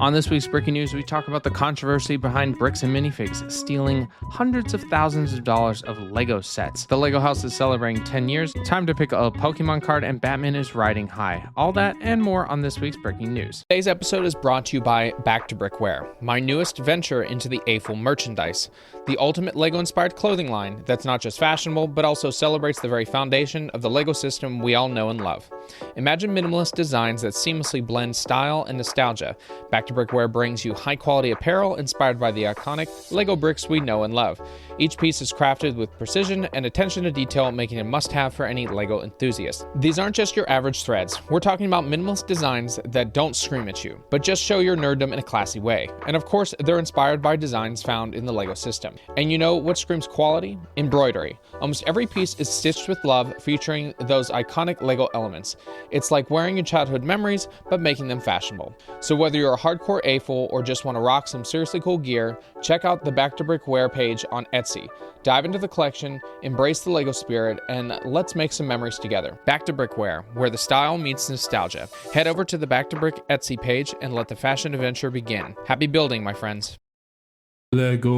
On this week's Breaking News, we talk about the controversy behind Bricks and Minifigs stealing hundreds of thousands of dollars of LEGO sets. The LEGO house is celebrating 10 years, time to pick a Pokemon card, and Batman is riding high. All that and more on this week's Breaking News. Today's episode is brought to you by Back2Brick, my newest venture into the A-Full merchandise, the ultimate LEGO-inspired clothing line that's not just fashionable, but also celebrates the very foundation of the LEGO system we all know and love. Imagine minimalist designs that seamlessly blend style and nostalgia. Back2Brick brings you high-quality apparel inspired by the iconic LEGO bricks we know and love. Each piece is crafted with precision and attention to detail, making it a must-have for any LEGO enthusiast. These aren't just your average threads. We're talking about minimalist designs that don't scream at you, but just show your nerddom in a classy way. And of course, they're inspired by designs found in the LEGO system. And you know what screams quality? Embroidery. Almost every piece is stitched with love, featuring those iconic LEGO elements. It's like wearing your childhood memories, but making them fashionable. So whether you're a hardcore A-Full or just want to rock some seriously cool gear, check out the Back2Brick Wear page on Etsy. Dive into the collection, embrace the LEGO spirit, and let's make some memories together. Back2Brick Wear, where the style meets nostalgia. Head over to the Back2Brick Etsy page and let the fashion adventure begin. Happy building, my friends. Lego.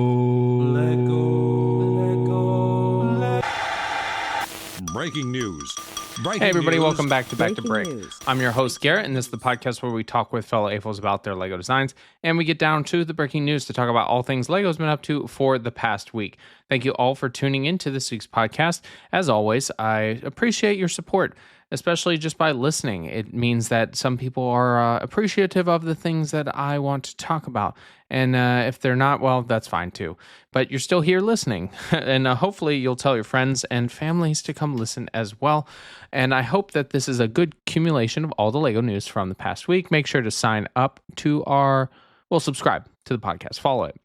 Breaking news. Hey everybody, welcome back to Back2Brick. I'm your host Garrett, and this is the podcast where we talk with fellow AFOs about their LEGO designs, and we get down to the breaking news to talk about all things LEGO's been up to for the past week. Thank you all for tuning into this week's podcast. As always, I appreciate your support, especially just by listening. It means that some people are appreciative of the things that I want to talk about. And if they're not, well, that's fine too. But you're still here listening. And hopefully you'll tell your friends and families to come listen as well. And I hope that this is a good accumulation of all the LEGO news from the past week. Make sure to sign up to subscribe to the podcast. Follow it,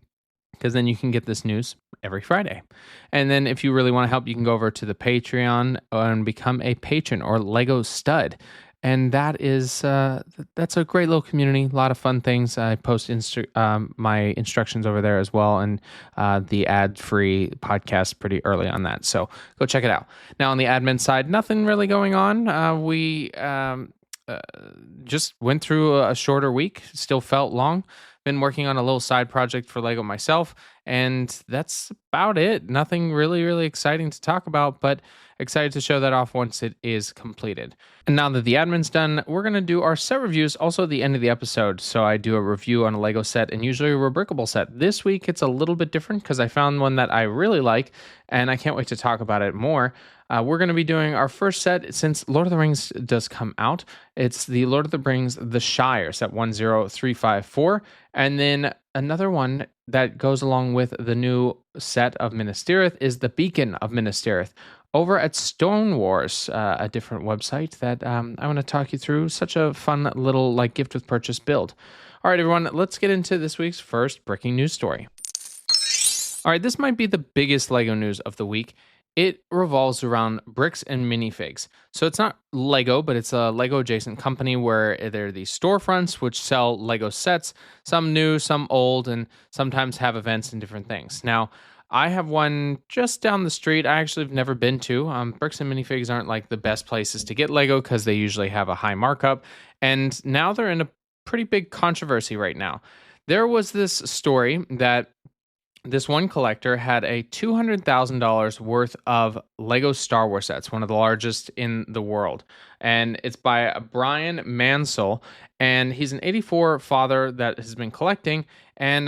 because then you can get this news every Friday. And then if you really want to help, you can go over to the Patreon and become a patron or LEGO stud. And that is that's a great little community. A lot of fun things. I post my instructions over there as well, and the ad-free podcast pretty early on that. So go check it out. Now on the admin side, nothing really going on. We just went through a shorter week. Still felt long. Been working on a little side project for LEGO myself, and that's about it. Nothing really, really exciting to talk about, but excited to show that off once it is completed. And now that the admin's done, we're going to do our set reviews also at the end of the episode. So I do a review on a LEGO set and usually a Rebrickable set. This week, it's a little bit different because I found one that I really like, and I can't wait to talk about it more. We're going to be doing our first set since Lord of the Rings does come out. It's the Lord of the Rings The Shire, set 10354. And then another one that goes along with the new set of Minas Tirith is the Beacon of Minas Tirith over at Stone Wars, a different website that I want to talk you through. Such a fun little gift with purchase build. All right, everyone, let's get into this week's first breaking news story. All right, this might be the biggest LEGO news of the week. It revolves around Bricks and Minifigs. So it's not LEGO, but it's a LEGO adjacent company where there are these storefronts which sell LEGO sets, some new, some old, and sometimes have events and different things. Now, I have one just down the street I actually have never been to. Bricks and Minifigs aren't like the best places to get LEGO because they usually have a high markup. And now they're in a pretty big controversy right now. There was this story that this one collector had a $200,000 worth of LEGO Star Wars sets, one of the largest in the world. And it's by Brian Mansell, and he's an 84 father that has been collecting. And,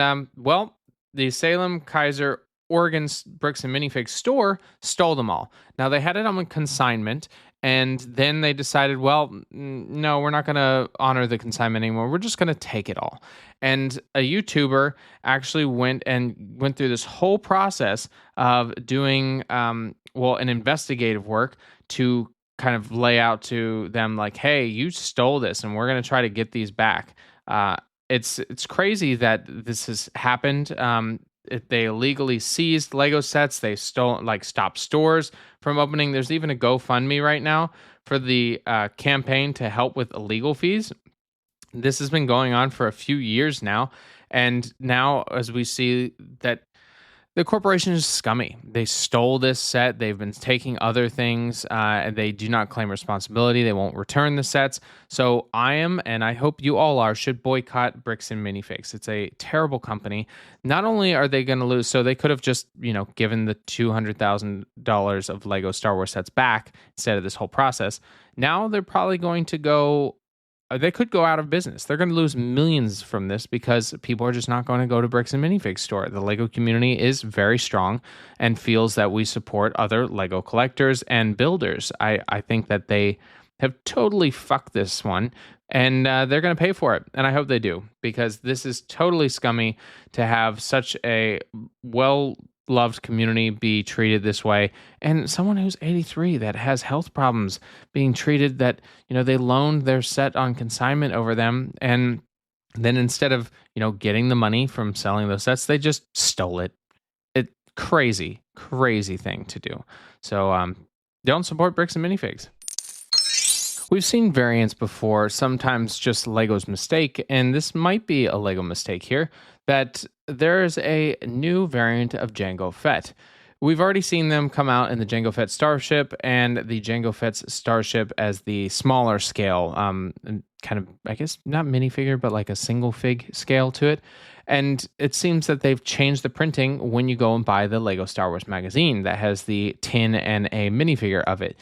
the Salem Kaiser Oregon Bricks and Minifigs store stole them all. Now, they had it on consignment, and then they decided, no, we're not going to honor the consignment anymore. We're just going to take it all. And a YouTuber actually went through this whole process of doing, an investigative work to kind of lay out to them hey, you stole this, and we're going to try to get these back. It's crazy that this has happened. They illegally seized LEGO sets. They stopped stores from opening. There's even a GoFundMe right now for the campaign to help with illegal fees. This has been going on for a few years now. And now, as we see that The corporation is scummy. They stole this set. They've been taking other things. And they do not claim responsibility. They won't return the sets. So I am, and I hope you all are, should boycott Bricks and Minifigs. It's a terrible company. Not only are they going to lose, so they could have just, given the $200,000 of Lego Star Wars sets back instead of this whole process. Now they're probably going to go. They could go out of business. They're going to lose millions from this because people are just not going to go to Bricks and Minifigs store. The Lego community is very strong and feels that we support other Lego collectors and builders. I think that they have totally fucked this one, and they're going to pay for it. And I hope they do, because this is totally scummy to have such a well-loved community be treated this way, and someone who's 83 that has health problems being treated that they loaned their set on consignment over them, and then instead of getting the money from selling those sets, they just stole it. Crazy thing to do. So don't support Bricks and Minifigs. We've seen variants before, sometimes just Lego's mistake, and this might be a Lego mistake here, that there's a new variant of Jango Fett. We've already seen them come out in the Jango Fett Starship and the Jango Fett's Starship as the smaller scale, kind of, I guess, not minifigure, but like a single fig scale to it. And it seems that they've changed the printing when you go and buy the Lego Star Wars magazine that has the tin and a minifigure of it.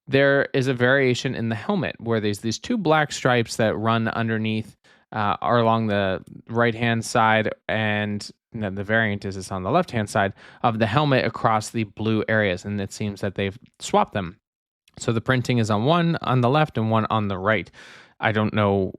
There is a variation in the helmet where there's these two black stripes that run underneath or along the right-hand side, and the variant is on the left-hand side of the helmet across the blue areas, and it seems that they've swapped them. So the printing is on one on the left and one on the right. I don't know,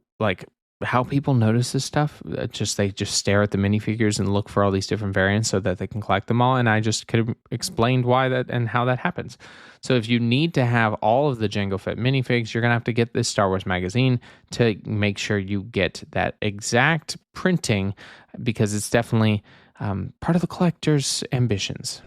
how people notice this stuff. They just stare at the minifigures and look for all these different variants so that they can collect them all. And I just could have explained why that and how that happens. So if you need to have all of the Jango Fett minifigs, you're going to have to get this Star Wars magazine to make sure you get that exact printing, because it's definitely part of the collector's ambitions.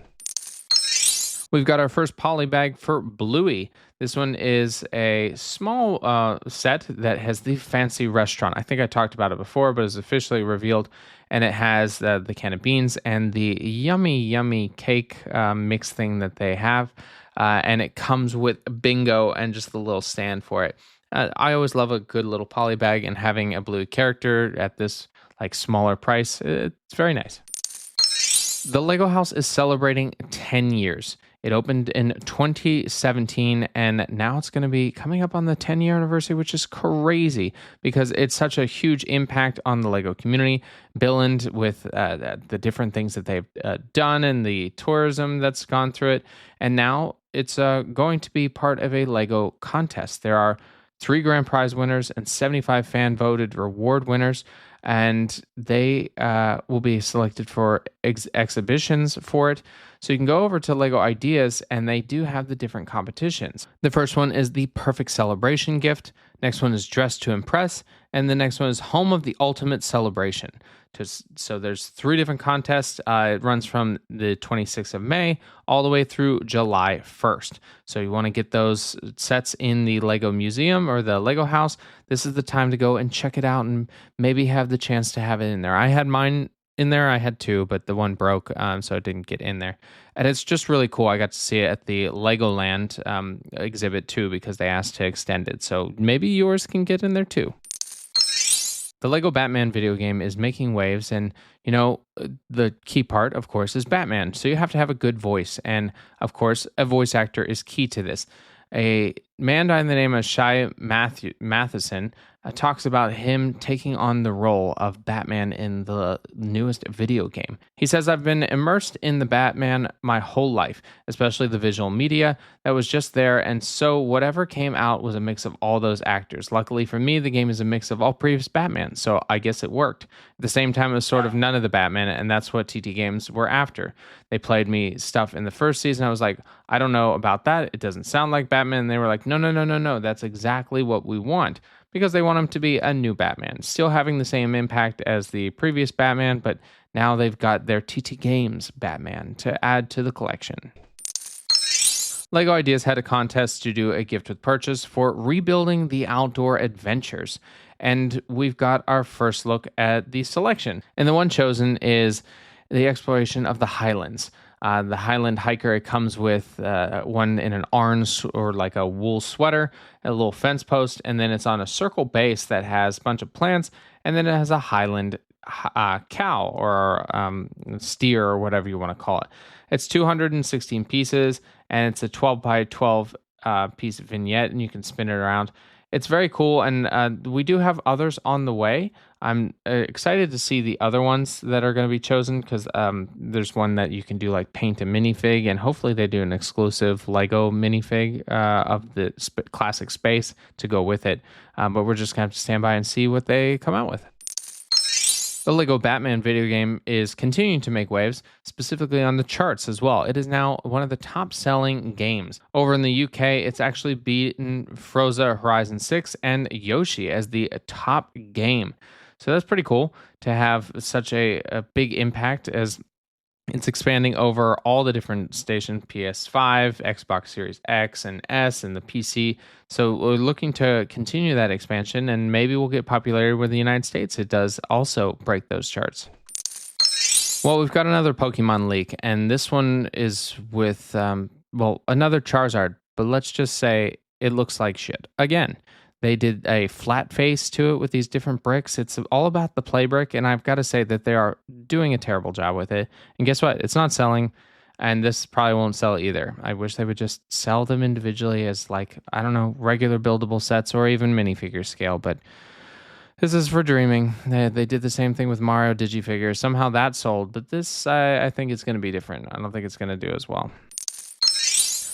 We've got our first polybag for Bluey. This one is a small set that has the fancy restaurant. I think I talked about it before, but it's officially revealed. And it has the can of beans and the yummy cake mix thing that they have. And it comes with bingo and just the little stand for it. I always love a good little polybag, and having a Bluey character at this smaller price, it's very nice. The Lego house is celebrating 10 years. It opened in 2017, and now it's going to be coming up on the 10-year anniversary, which is crazy because it's such a huge impact on the Lego community. Billund with the different things that they've done and the tourism that's gone through it. And now it's going to be part of a Lego contest. There are 3 grand prize winners and 75 fan-voted reward winners, and they will be selected for exhibitions for it. So you can go over to Lego Ideas, and they do have the different competitions. The first one is the Perfect Celebration Gift. Next one is Dress to Impress. And the next one is Home of the Ultimate Celebration. So there's 3 different contests. It runs from the 26th of May all the way through July 1st. So you want to get those sets in the Lego Museum or the Lego House. This is the time to go and check it out and maybe have the chance to have it in there. I had mine in there. I had 2, but the one broke, so it didn't get in there. And it's just really cool. I got to see it at the Legoland exhibit too, because they asked to extend it. So maybe yours can get in there too. The Lego Batman video game is making waves, and the key part, of course, is Batman. So you have to have a good voice, and of course, a voice actor is key to this. A man by the name of Shai Matheson talks about him taking on the role of Batman in the newest video game. He says, "I've been immersed in the Batman my whole life, especially the visual media that was just there, and so whatever came out was a mix of all those actors. Luckily for me, the game is a mix of all previous Batman, so I guess it worked. At the same time, it was sort of none of the Batman, and that's what TT Games were after. They played me stuff in the first season. I was like, I don't know about that. It doesn't sound like Batman. And they were like, no. That's exactly what we want." Because they want him to be a new Batman, still having the same impact as the previous Batman, but now they've got their TT Games Batman to add to the collection. Lego Ideas had a contest to do a gift with purchase for rebuilding the outdoor adventures. And we've got our first look at the selection. And the one chosen is the exploration of the Highlands. The Highland hiker, it comes with one in an orange or like a wool sweater, a little fence post, and then it's on a circle base that has a bunch of plants, and then it has a Highland cow or steer or whatever you want to call it. It's 216 pieces, and it's a 12 by 12 piece vignette, and you can spin it around. It's very cool, and we do have others on the way. I'm excited to see the other ones that are going to be chosen because there's one that you can do like paint a minifig, and hopefully they do an exclusive Lego minifig of the classic space to go with it. But we're just going to have to stand by and see what they come out with. The Lego Batman video game is continuing to make waves, specifically on the charts as well. It is now one of the top-selling games. Over in the UK, it's actually beaten Forza Horizon 6 and Yoshi as the top game. So that's pretty cool to have such a big impact as it's expanding over all the different stations, PS5, Xbox Series X and S, and the PC. So we're looking to continue that expansion, and maybe we'll get popularity with the United States. It does also break those charts. Well, we've got another Pokemon leak, and this one is with, another Charizard. But let's just say it looks like shit. Again, they did a flat face to it with these different bricks. It's all about the play brick, and I've got to say that they are doing a terrible job with it. And guess what? It's not selling, and this probably won't sell either. I wish they would just sell them individually as, like, I don't know, regular buildable sets or even minifigure scale, but this is for dreaming. They did the same thing with Mario Digifigures. Somehow that sold, but this, I think it's going to be different. I don't think it's going to do as well.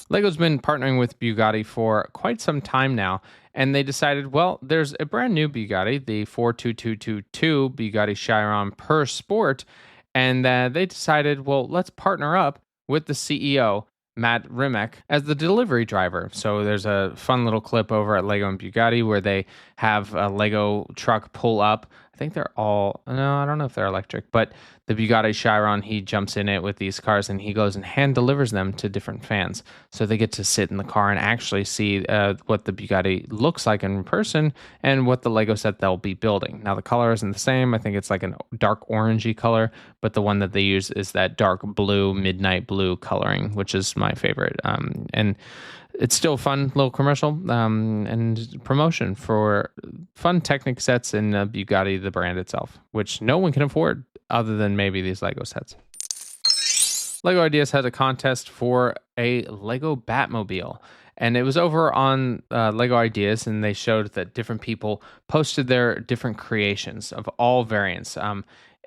LEGO's been partnering with Bugatti for quite some time now, and they decided, well, there's a brand new Bugatti, the 42222 Bugatti Chiron Per Sport, and they decided, well, let's partner up with the CEO, Matt Rimek, as the delivery driver. So there's a fun little clip over at LEGO and Bugatti where they have a LEGO truck pull up. I think they're all, no, I don't know if they're electric, but the Bugatti Chiron, he jumps in it with these cars and he goes and hand delivers them to different fans. So they get to sit in the car and actually see what the Bugatti looks like in person and what the LEGO set they'll be building. Now the color isn't the same. I think it's like a dark orangey color, but the one that they use is that dark blue, midnight blue coloring, which is my favorite. And it's still a fun little commercial and promotion for fun Technic sets in Bugatti, the brand itself, which no one can afford other than maybe these LEGO sets. LEGO Ideas had a contest for a LEGO Batmobile, and it was over on LEGO Ideas, and they showed that different people posted their different creations of all variants.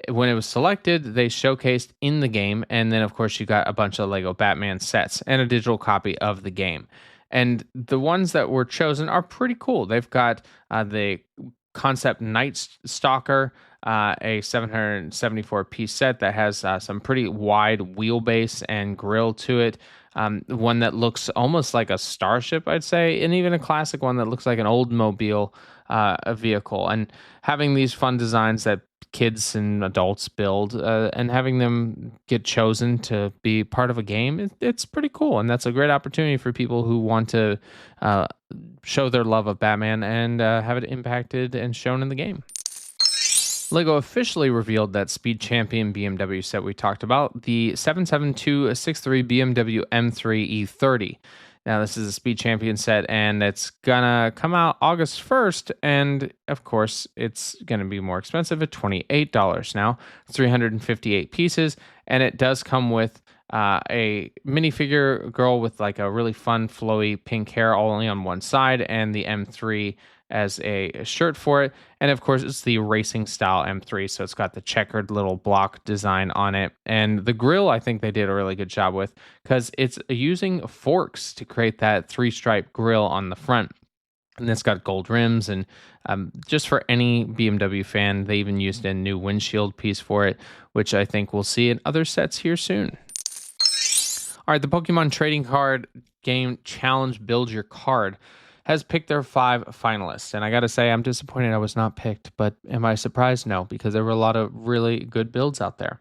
When it was selected, they showcased in the game, and then of course you got a bunch of LEGO Batman sets and a digital copy of the game. And the ones that were chosen are pretty cool. They've got the Concept Night Stalker, a 774 piece set that has some pretty wide wheelbase and grille to it. One that looks almost like a starship, I'd say, and even a classic one that looks like an old mobile a vehicle. And having these fun designs that kids and adults build and having them get chosen to be part of a game, it's pretty cool. And that's a great opportunity for people who want to show their love of Batman and have it impacted and shown in the game. LEGO officially revealed that Speed Champion BMW set we talked about, the 77263 BMW M3 E30. Now, this is a Speed Champion set, and it's gonna come out August 1st, and of course, it's gonna be more expensive at $28 now, 358 pieces, and it does come with a minifigure girl with like a really fun, flowy pink hair only on one side, and the M3 as a shirt for it. And of course, it's the racing style M3, so it's got the checkered little block design on it. And the grille, I think they did a really good job with, because it's using forks to create that 3-stripe grille on the front. And it's got gold rims, and just for any BMW fan, they even used a new windshield piece for it, which I think we'll see in other sets here soon. All right, the Pokemon Trading Card Game Challenge Build Your Card has picked their 5 finalists. And I got to say, I'm disappointed I was not picked, but am I surprised? No, because there were a lot of really good builds out there.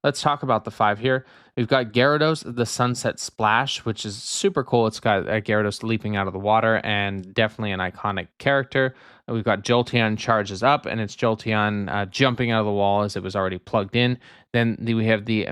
let's talk about the 5 here. We've got Gyarados, the Sunset Splash, which is super cool. It's got Gyarados leaping out of the water and definitely an iconic character. We've got Jolteon charges up, and it's Jolteon jumping out of the wall as it was already plugged in. Then we have the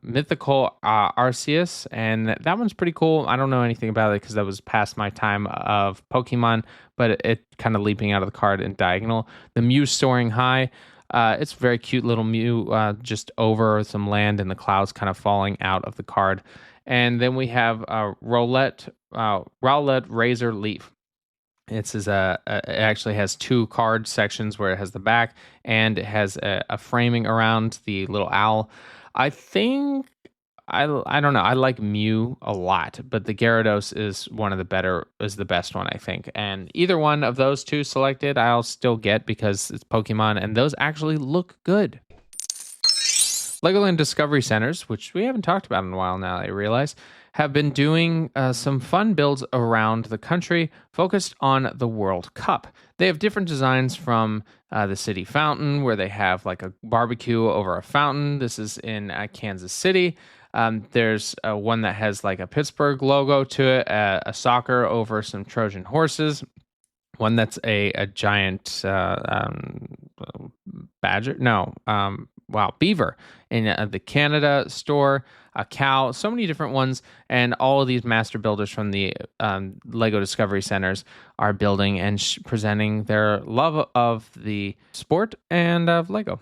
mythical Arceus, and that one's pretty cool. I don't know anything about it because that was past my time of Pokemon, but it kind of leaping out of the card in diagonal. The Mew soaring high. It's very cute little Mew just over some land and the clouds kind of falling out of the card. And then we have Rowlet Razor Leaf. It actually has 2 card sections where it has the back and it has a framing around the little owl. I think I don't know. I like Mew a lot, but the Gyarados is the best one, I think. And either one of those 2 selected, I'll still get because it's Pokemon, and those actually look good. Legoland Discovery Centers, which we haven't talked about in a while now, I realize, have been doing some fun builds around the country focused on the World Cup. They have different designs from the city fountain, where they have like a barbecue over a fountain. This is in Kansas City. There's one that has like a Pittsburgh logo to it, a soccer over some Trojan horses. One that's a giant badger. No, beaver in the Canada store, a cow, so many different ones. And all of these master builders from the Lego Discovery Centers are building and presenting their love of the sport and of Lego.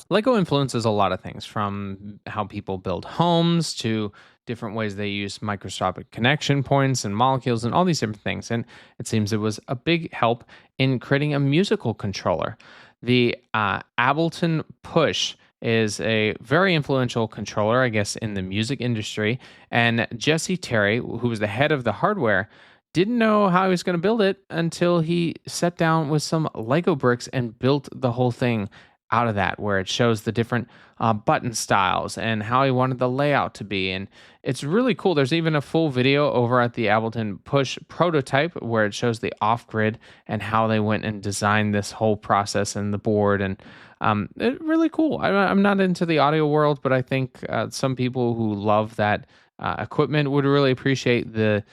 Lego influences a lot of things, from how people build homes to different ways they use microscopic connection points and molecules and all these different things. And it seems it was a big help in creating a musical controller. The Ableton Push is a very influential controller, I guess, in the music industry. And Jesse Terry, who was the head of the hardware, didn't know how he was going to build it until he sat down with some Lego bricks and built the whole thing out of that, where it shows the different button styles and how he wanted the layout to be. And it's really cool. There's even a full video over at the Ableton Push prototype where it shows the off-grid and how they went and designed this whole process and the board. And it's really cool. I'm not into the audio world, but I think some people who love that equipment would really appreciate the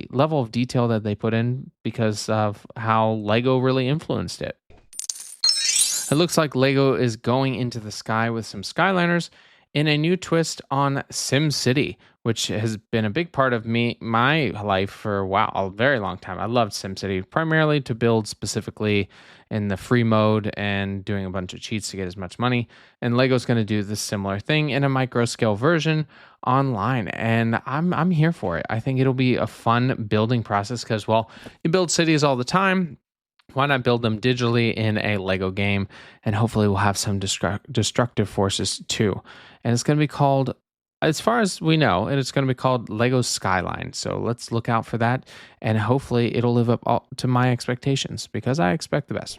level of detail that they put in because of how Lego really influenced it. It looks like Lego is going into the sky with some Skyliners in a new twist on SimCity, which has been a big part of my life for a very long time. I loved SimCity primarily to build specifically in the free mode and doing a bunch of cheats to get as much money. And Lego's going to do this similar thing in a micro scale version online, and I'm here for it. I think it'll be a fun building process because, you build cities all the time. Why not build them digitally in a Lego game? And hopefully we'll have some destructive forces too. And it's going to be called, as far as we know, it's going to be called Lego Skyline. So let's look out for that. And hopefully it'll live up to my expectations because I expect the best.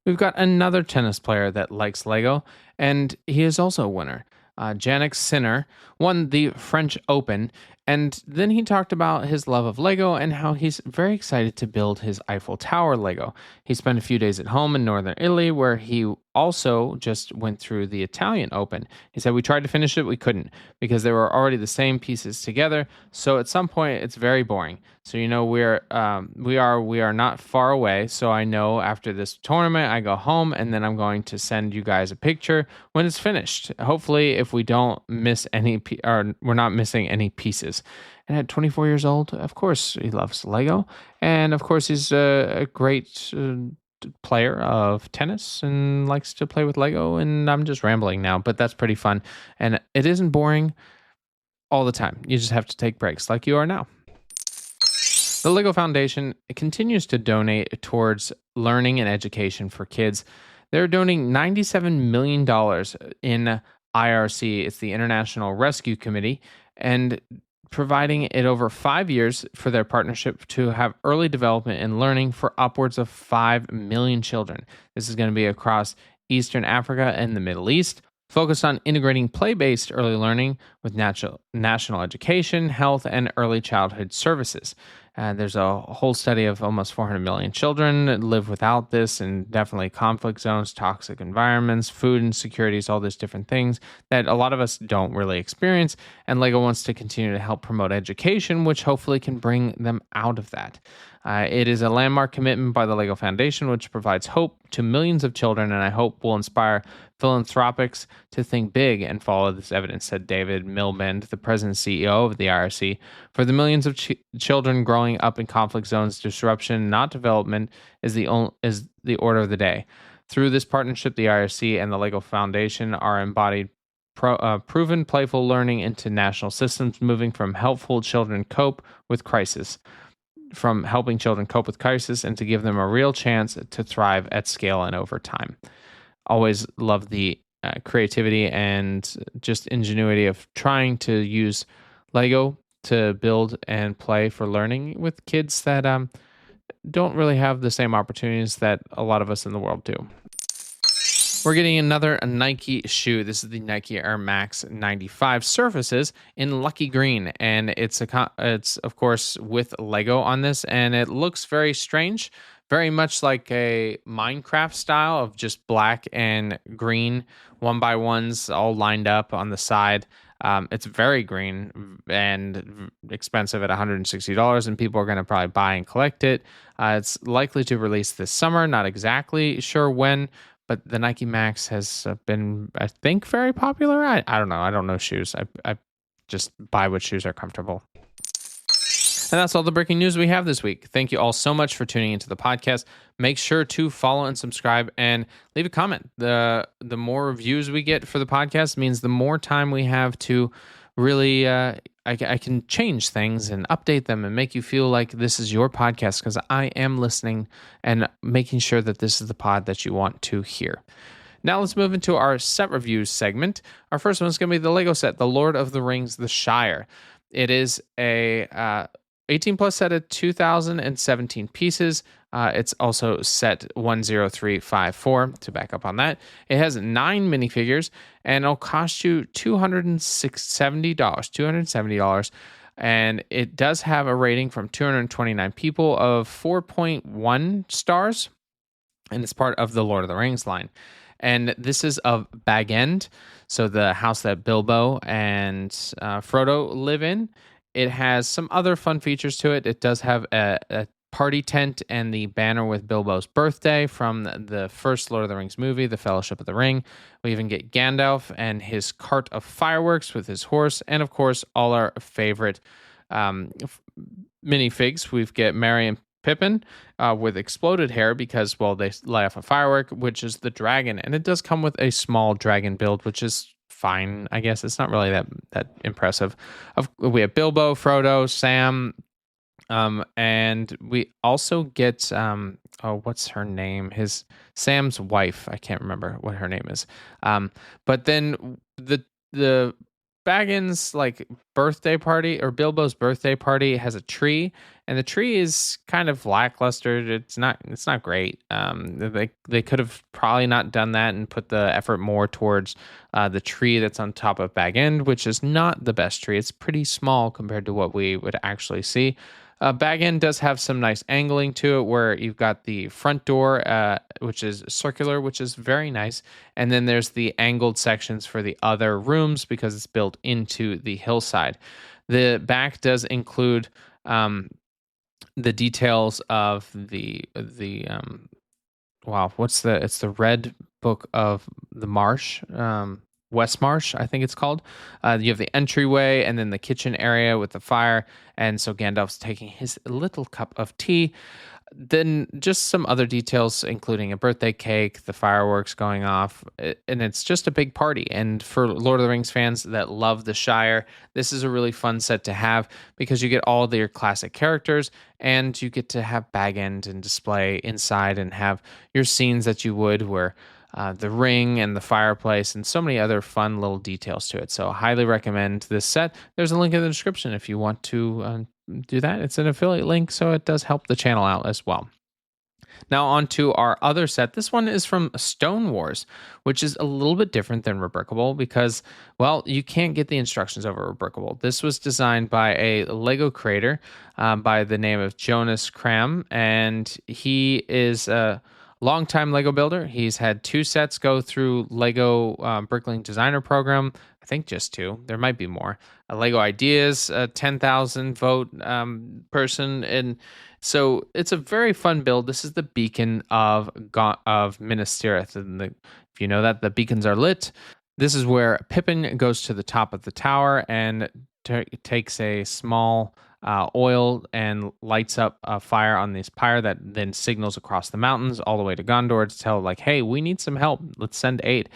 We've got another tennis player that likes Lego, and he is also a winner. Jannik Sinner won the French Open, and then he talked about his love of Lego and how he's very excited to build his Eiffel Tower Lego. He spent a few days at home in northern Italy, where he also just went through the Italian Open. He said, "We tried to finish it, we couldn't, because they were already the same pieces together. So at some point, it's very boring. So we are not far away. So I know after this tournament, I go home, and then I'm going to send you guys a picture when it's finished. Hopefully, if we don't miss any, or we're not missing any pieces." And at 24 years old, of course, he loves Lego, and of course, he's a great player of tennis and likes to play with Lego. And I'm just rambling now, but that's pretty fun, and it isn't boring all the time. You just have to take breaks, like you are now. The Lego Foundation continues to donate towards learning and education for kids. They're donating $97 million in IRC. It's the International Rescue Committee, and providing it over 5 years for their partnership to have early development and learning for upwards of 5 million children. This is going to be across Eastern Africa and the Middle East, focused on integrating play-based early learning with national education, health, and early childhood services. There's a whole study of almost 400 million children that live without this, and definitely conflict zones, toxic environments, food insecurities, all these different things that a lot of us don't really experience. And LEGO wants to continue to help promote education, which hopefully can bring them out of that. It is a landmark commitment by the LEGO Foundation, which provides hope to millions of children, and I hope will inspire philanthropics to think big and follow this evidence, said David Milband, the president and CEO of the IRC. For the millions of children growing up in conflict zones, disruption, not development, is the order of the day. Through this partnership, the IRC and the LEGO Foundation are embodied proven playful learning into national systems, moving from helping children cope with crisis and to give them a real chance to thrive at scale and over time. Always love the creativity and just ingenuity of trying to use Lego to build and play for learning with kids that don't really have the same opportunities that a lot of us in the world do. We're getting another Nike shoe. This is the Nike Air Max 95 Surfaces in Lucky Green, and it's of course with Lego on this, and it looks very strange, very much like a Minecraft style of just black and green 1x1s all lined up on the side. It's very green and expensive at $160, and people are going to probably buy and collect it. It's likely to release this summer, not exactly sure when, but the Nike Max has been, I think, very popular. I don't know. I don't know shoes. I just buy what shoes are comfortable. And that's all the breaking news we have this week. Thank you all so much for tuning into the podcast. Make sure to follow and subscribe and leave a comment. The more reviews we get for the podcast means the more time we have to really, I can change things and update them and make you feel like this is your podcast, because I am listening and making sure that this is the pod that you want to hear. Now let's move into our set reviews segment. Our first one is going to be the Lego set, The Lord of the Rings, The Shire. It is a 18 plus set of 2017 pieces. It's also set 10354 to back up on that. It has 9 minifigures, and it'll cost you $270. And it does have a rating from 229 people of 4.1 stars, and it's part of the Lord of the Rings line. And this is of Bag End, so the house that Bilbo and Frodo live in. It has some other fun features to it. It does have a party tent and the banner with Bilbo's birthday from the first Lord of the Rings movie, The Fellowship of the Ring. We even get Gandalf and his cart of fireworks with his horse, and of course, all our favorite minifigs. We get Merry and Pippin with exploded hair because, well, they light off a firework, which is the dragon. And it does come with a small dragon build, which is fine, I guess. It's not really that impressive. We have Bilbo, Frodo, Sam, and we also get what's her name? Sam's wife. I can't remember what her name is. But then the Baggins birthday party, or Bilbo's birthday party, has a tree, and the tree is kind of lackluster. It's not great. They could have probably not done that and put the effort more towards the tree that's on top of Bag End, which is not the best tree. It's pretty small compared to what we would actually see. Bag End does have some nice angling to it, where you've got the front door, which is circular, which is very nice. And then there's the angled sections for the other rooms because it's built into the hillside. The back does include the details of it's the Red Book of the Marsh. West Marsh, I think it's called. You have the entryway and then the kitchen area with the fire. And so Gandalf's taking his little cup of tea. Then just some other details, including a birthday cake, the fireworks going off, and it's just a big party. And for Lord of the Rings fans that love the Shire, this is a really fun set to have because you get all of your classic characters, and you get to have Bag End and display inside and have your scenes that you would where the ring and the fireplace and so many other fun little details to it. So I highly recommend this set. There's a link in the description if you want to do that. It's an affiliate link, so it does help the channel out as well. Now on to our other set. This one is from Stone Wars, which is a little bit different than Rebrickable because, well, you can't get the instructions over Rebrickable. This was designed by a Lego creator by the name of Jonas Kram, and he is a longtime Lego builder. He's had 2 sets go through Lego Bricklink Designer Program. I think just 2. There might be more. Lego Ideas, a 10,000 vote person, and so it's a very fun build. This is the beacon of Minas Tirith, and if you know that, the beacons are lit. This is where Pippin goes to the top of the tower and takes a small oil and lights up a fire on this pyre that then signals across the mountains all the way to Gondor to tell, like, hey, we need some help. Let's send aid.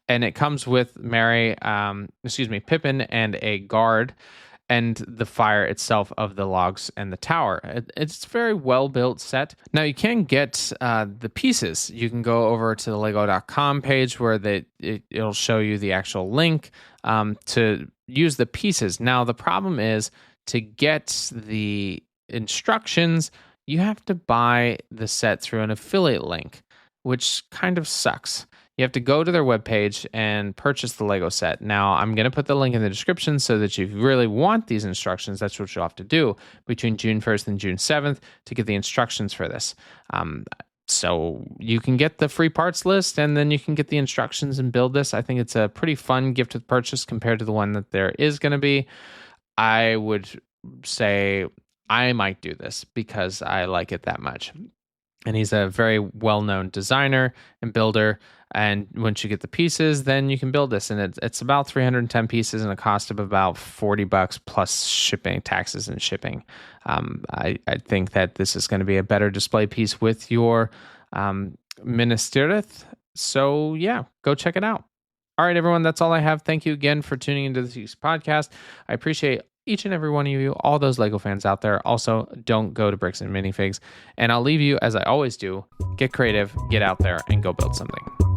And it comes with Pippin and a guard and the fire itself of the logs and the tower. It's a very well-built set. Now, you can get the pieces. You can go over to the lego.com page where it'll show you the actual link to use the pieces. Now, the problem is to get the instructions, you have to buy the set through an affiliate link, which kind of sucks. You have to go to their webpage and purchase the Lego set. Now, I'm going to put the link in the description so that if you really want these instructions, that's what you'll have to do between June 1st and June 7th to get the instructions for this. So you can get the free parts list and then you can get the instructions and build this. I think it's a pretty fun gift with purchase compared to the one that there is going to be. I would say I might do this because I like it that much. And he's a very well-known designer and builder. And once you get the pieces, then you can build this. And it's about 310 pieces and a cost of about $40 plus shipping, taxes and shipping. I think that this is going to be a better display piece with your Minas Tirith. So yeah, go check it out. All right, everyone, that's all I have. Thank you again for tuning into this week's podcast. I appreciate each and every one of you, all those Lego fans out there. Also, don't go to Bricks and Minifigs. And I'll leave you, as I always do, get creative, get out there, and go build something.